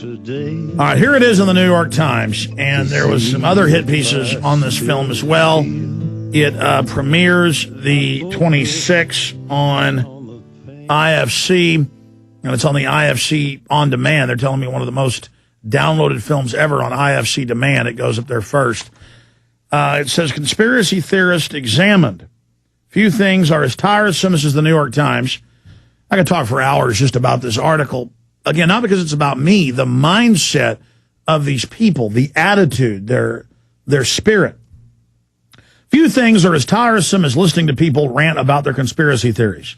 All right, here it is in the New York Times, and there was some other hit pieces on this film as well. It premieres the 26th on IFC, and it's on the IFC On Demand. They're telling me one of the most downloaded films ever on IFC Demand. It goes up there first. It says, conspiracy theorist examined. Few things are as tiresome. This is the New York Times. I could talk for hours just about this article. Again, not because it's about me, the mindset of these people, the attitude, their spirit. Few things are as tiresome as listening to people rant about their conspiracy theories.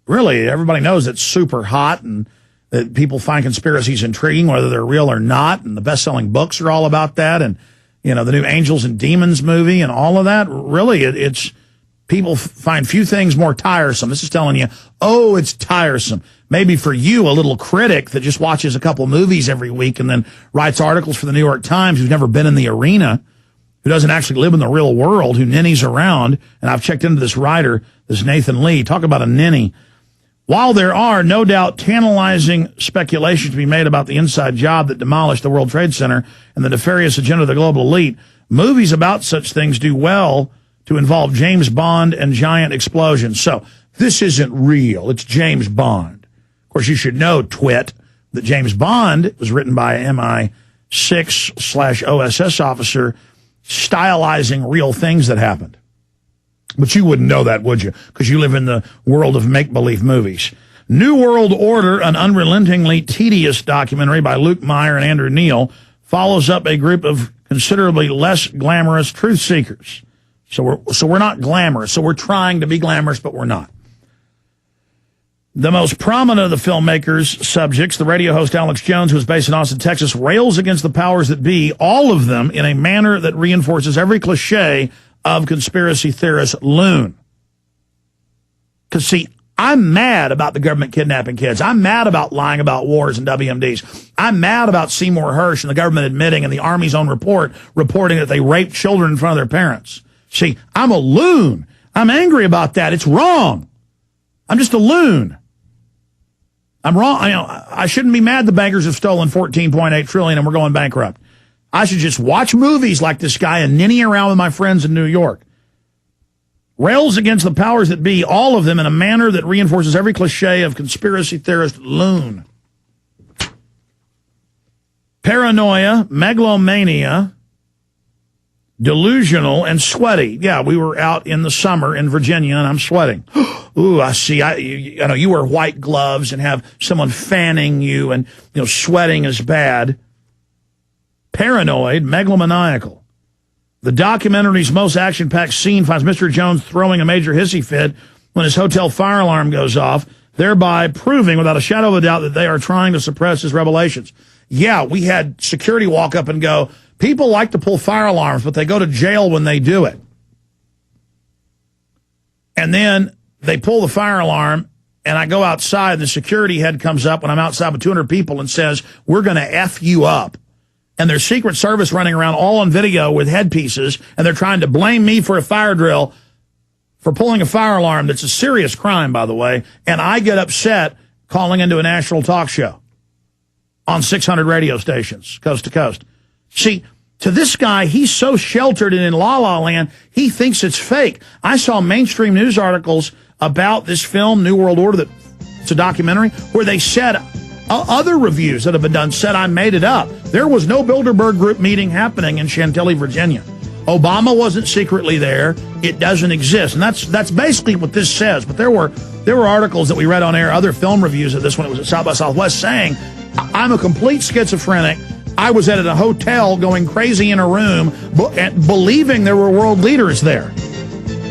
Really, everybody knows it's super hot and that people find conspiracies intriguing, whether they're real or not, and the best-selling books are all about that, and, you know, the new Angels and Demons movie and all of that. Really, it's people find few things more tiresome. This is telling you, oh, it's tiresome. Maybe for you, a little critic that just watches a couple movies every week and then writes articles for the New York Times, who's never been in the arena, who doesn't actually live in the real world, who ninnies around. And I've checked into this writer, this Nathan Lee. Talk about a ninny. While there are no doubt tantalizing speculations to be made about the inside job that demolished the World Trade Center and the nefarious agenda of the global elite, movies about such things do well to involve James Bond and giant explosions. So this isn't real. It's James Bond. Of course, you should know, twit, that James Bond was written by an MI6/OSS officer stylizing real things that happened. But you wouldn't know that, would you? Because you live in the world of make-believe movies. New World Order, an unrelentingly tedious documentary by Luke Meyer and Andrew Neal, follows up a group of considerably less glamorous truth seekers. So we're not glamorous. So we're trying to be glamorous, but we're not. The most prominent of the filmmakers' subjects, the radio host Alex Jones, who is based in Austin, Texas, rails against the powers that be, all of them in a manner that reinforces every cliche of conspiracy theorist loon. Because, see, I'm mad about the government kidnapping kids. I'm mad about lying about wars and WMDs. I'm mad about Seymour Hersh and the government admitting and the Army's own report reporting that they raped children in front of their parents. See, I'm a loon. I'm angry about that. It's wrong. I'm just a loon. I'm wrong. I shouldn't be mad the bankers have stolen $14.8 trillion and we're going bankrupt. I should just watch movies like this guy and ninny around with my friends in New York. Rails against the powers that be, all of them in a manner that reinforces every cliche of conspiracy theorist loon. Paranoia, megalomania, delusional, and sweaty. Yeah, we were out in the summer in Virginia, and I'm sweating. Ooh, I see. I know you wear white gloves and have someone fanning you, and sweating is bad. Paranoid, megalomaniacal. The documentary's most action-packed scene finds Mr. Jones throwing a major hissy fit when his hotel fire alarm goes off, thereby proving without a shadow of a doubt that they are trying to suppress his revelations. Yeah, we had security walk up and go, people like to pull fire alarms, but they go to jail when they do it. And then they pull the fire alarm, and I go outside, and the security head comes up when I'm outside with 200 people and says, we're going to F you up. And there's Secret Service running around all on video with headpieces, and they're trying to blame me for a fire drill for pulling a fire alarm. That's a serious crime, by the way. And I get upset calling into a national talk show on 600 radio stations, coast to coast. See, to this guy, he's so sheltered and in la-la land, he thinks it's fake. I saw mainstream news articles about this film, New World Order, that it's a documentary, where they said other reviews that have been done said I made it up. There was no Bilderberg Group meeting happening in Chantilly, Virginia. Obama wasn't secretly there. It doesn't exist. And that's basically what this says. But there were articles that we read on air, other film reviews of this when it was at South by Southwest, saying I'm a complete schizophrenic. I was at a hotel going crazy in a room, believing there were world leaders there.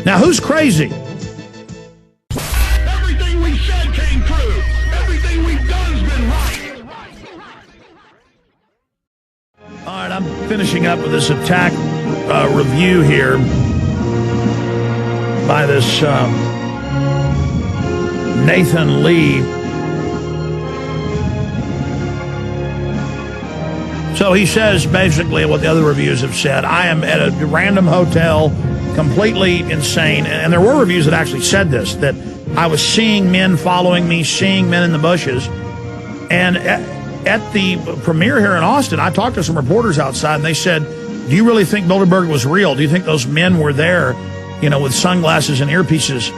Now, who's crazy? Everything we said came true. Everything we've done's been right. All right, I'm finishing up with this attack review here by this Nathan Lee. So he says basically what the other reviews have said. I am at a random hotel, completely insane. And there were reviews that actually said this, that I was seeing men following me, seeing men in the bushes. And at the premiere here in Austin, I talked to some reporters outside, and they said, do you really think Bilderberg was real? Do you think those men were there, with sunglasses and earpieces?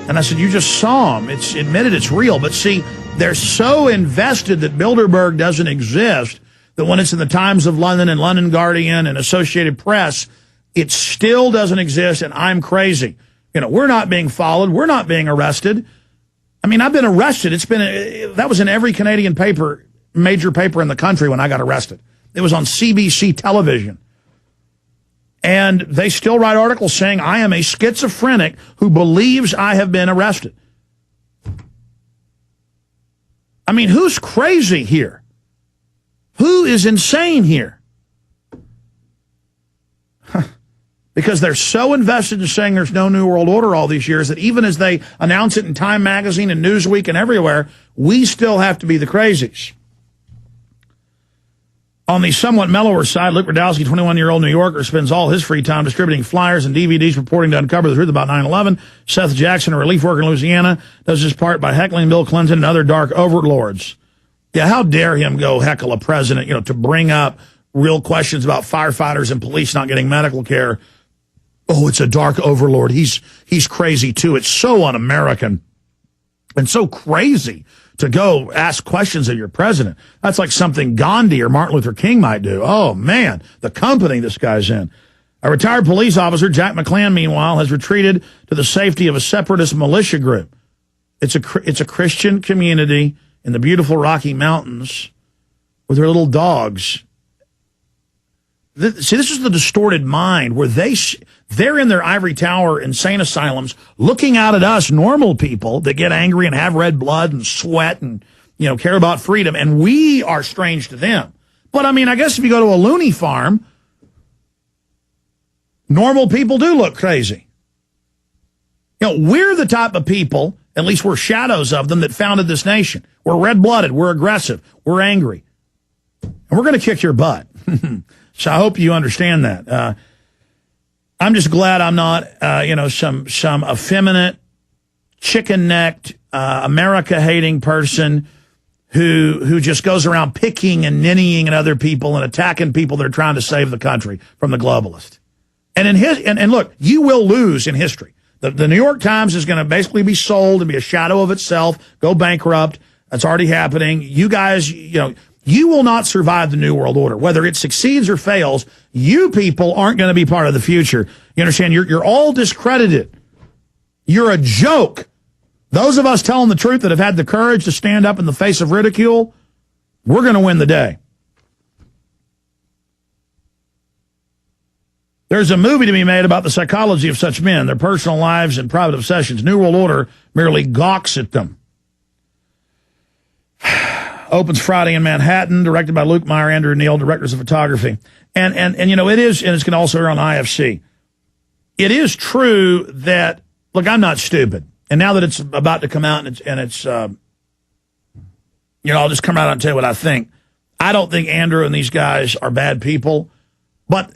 And I said, you just saw them. It's admitted it's real. But see, they're so invested that Bilderberg doesn't exist that when it's in the Times of London and London Guardian and Associated Press, it still doesn't exist, and I'm crazy. We're not being followed. We're not being arrested. I mean, I've been arrested. That was in every Canadian paper, major paper in the country when I got arrested. It was on CBC television. And they still write articles saying I am a schizophrenic who believes I have been arrested. I mean, who's crazy here? Who is insane here? Because they're so invested in saying there's no New World Order all these years that even as they announce it in Time Magazine and Newsweek and everywhere, we still have to be the crazies. On the somewhat mellower side, Luke Radowski, 21-year-old New Yorker, spends all his free time distributing flyers and DVDs purporting to uncover the truth about 9/11. Seth Jackson, a relief worker in Louisiana, does his part by heckling Bill Clinton and other dark overlords. Yeah, how dare him go heckle a president, to bring up real questions about firefighters and police not getting medical care. Oh, it's a dark overlord. He's crazy, too. It's so un-American and so crazy to go ask questions of your president. That's like something Gandhi or Martin Luther King might do. Oh, man, the company this guy's in. A retired police officer, Jack McClan, meanwhile, has retreated to the safety of a separatist militia group. It's a Christian community in the beautiful Rocky Mountains with their little dogs. See, this is the distorted mind where they're in their ivory tower insane asylums looking out at us normal people that get angry and have red blood and sweat and, care about freedom. And we are strange to them. But I mean, I guess if you go to a loony farm, normal people do look crazy. We're the type of people, at least we're shadows of them, that founded this nation. We're red-blooded. We're aggressive. We're angry. And we're going to kick your butt. So I hope you understand that. I'm just glad I'm not, some effeminate, chicken-necked, America-hating person who just goes around picking and ninnying at other people and attacking people that are trying to save the country from the globalist. And and look, you will lose in history. The New York Times is going to basically be sold and be a shadow of itself, go bankrupt. That's already happening. You guys, you will not survive the New World Order. Whether it succeeds or fails, you people aren't going to be part of the future. You understand? You're all discredited. You're a joke. Those of us telling the truth that have had the courage to stand up in the face of ridicule, we're going to win the day. There's a movie to be made about the psychology of such men, their personal lives and private obsessions. New World Order merely gawks at them. Opens Friday in Manhattan, directed by Luke Meyer, Andrew Neal, directors of photography. And it is, and it's going to also air on IFC. It is true that, look, I'm not stupid. And now that it's about to come out and it's I'll just come out and tell you what I think. I don't think Andrew and these guys are bad people, but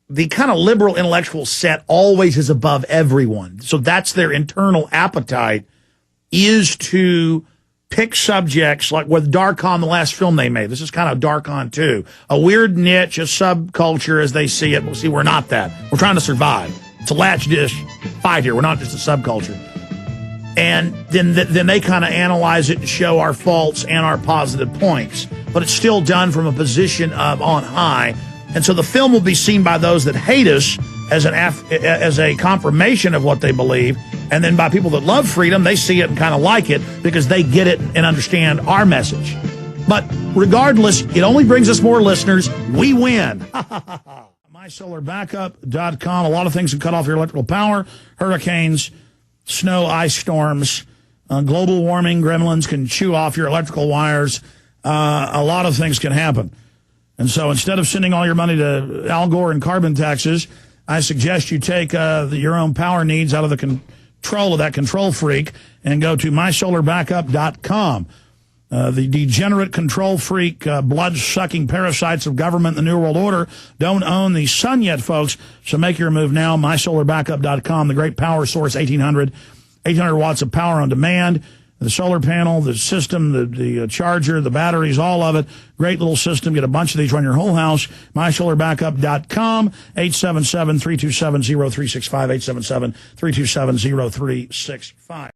the kind of liberal intellectual set always is above everyone. So that's their internal appetite, is to pick subjects like with Darkon, the last film they made. This is kind of Darkon 2. A weird niche, a subculture as they see it. Well, see, we're not that. We're trying to survive. It's a latch dish fight here. We're not just a subculture. And then they kind of analyze it and show our faults and our positive points. But it's still done from a position of on high. And so the film will be seen by those that hate us as a confirmation of what they believe. And then by people that love freedom, they see it and kind of like it because they get it and understand our message. But regardless, it only brings us more listeners. We win. MySolarBackup.com. A lot of things can cut off your electrical power. Hurricanes, snow, ice storms, global warming, gremlins can chew off your electrical wires. A lot of things can happen. And so instead of sending all your money to Al Gore and carbon taxes, I suggest you take your own power needs out of the control of that control freak and go to MySolarBackup.com. The degenerate control freak, blood-sucking parasites of government and the New World Order don't own the sun yet, folks. So make your move now. MySolarBackup.com, the great power source, 800 watts of power on demand. The solar panel, the system, the charger, the batteries, all of it. Great little system. Get a bunch of these, run your whole house. MySolarBackup.com, 877-327-0365, 877-327-0365.